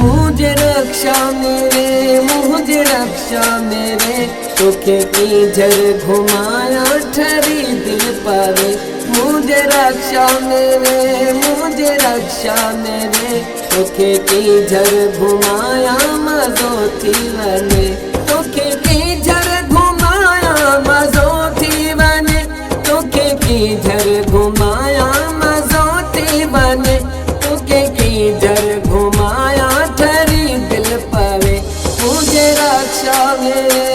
मुझे रक्षा मेरे, मुझे रक्षा मेरे, तोखे किधर घुमाया ठरी दिल पावे। मुझे रक्षा मेरे, मुझे रक्षा मेरे, तोखे किधर घुमाया मज़ो थी वने। तोखे किधर घुमाया मज़ो थी वने, तोखे किधर घुमाया मज़ो थी वने, तोखे किधर घुमाया ठरी दिल पावे। मुझे रक्षा मेरे,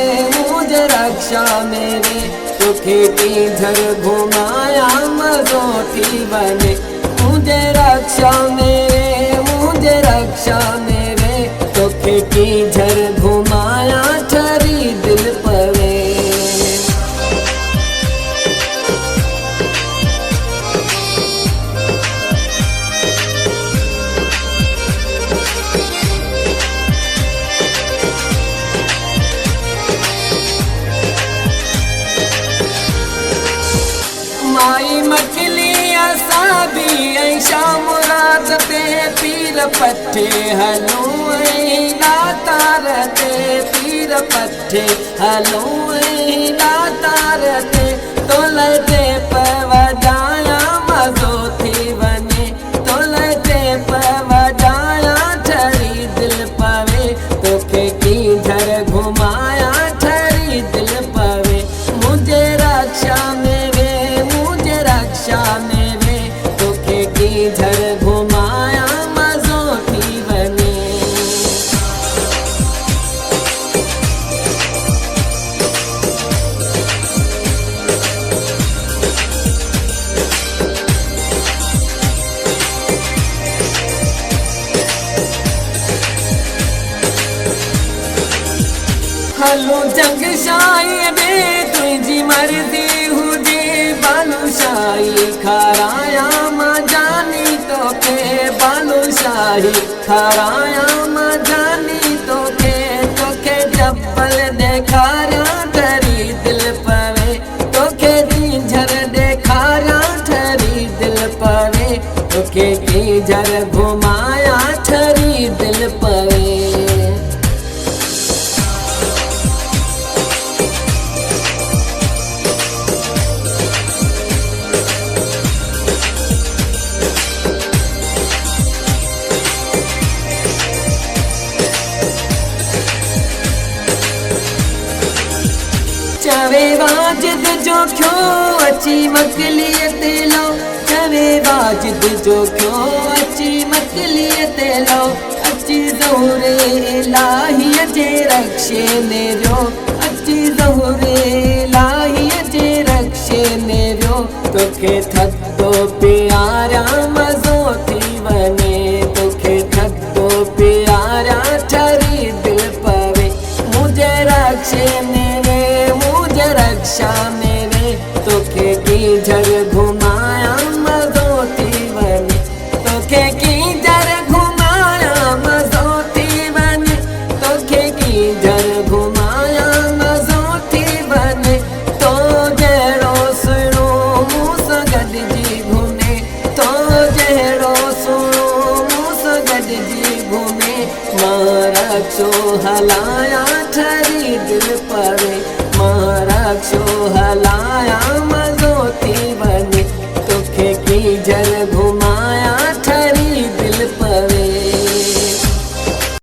मुझे रक्षा मेरे, तोखे किधर घुमाया मज़ो थी वने। मुझे रक्षा मेरे, मुझे रक्षा मेरे, तोखे किधर घुमाया ठरी दिल पवे। माई मखली असाबी ऐशा मुराद ते पीर पट्टे हलूं लातार ते पीर पट्टे हलूं लातार ते तोलते पवजाया मज़ो थी वने। तोलते पवजाया ठरी दिल पवे, तोखे किधर घुमाया ठरी दिल पवे। मुझे रक्षा मेरे, मुझे रक्षा मेरे, तोखे किधर घुमाया मज़ो थी वने। हलो जंग शाही दे तुझी मर्जी हुजे, बालूशाही खाराया मां जानी तोखे, बालूशाही खाराया मां जानी तोखे। तोखे चप्पल देखारा ठरी दिल पवे, तोखे किधर देखारा ठरी दिल पवे, तोखे किधर घुमाया ठरी दिल पवे। चवे वाजिद जो क्यों अची मकलीअ ते लो, चवे वाजिद जो क्यों अची मकलीअ ते लो। अची ज़ोरे इलाहीअ जे रक्षे नेरियो, अची ज़ोरे इलाहीअ जे रक्षे नेरियो, तोखे थधो प्यारा मज़ो थी वने। तोखे थधो प्यारा ठरी दिल पवे। मुझे रक्षे मेरे, मुझे रक्षा मेरे, तोखे किधर घुमाया मज़ो थी वने। तोखे किधर घुमाया मज़ो थी वने, तोखे किधर घुमाया मज़ो थी वने। तो जहिड़ो सुहिणो मूं सां गॾिजी घुमे, तो जहिड़ो सुहिणो मूं सां गॾिजी घुमे। मां रक्षो हलाया ठरी दिल पवे, मां रक्षो हलाया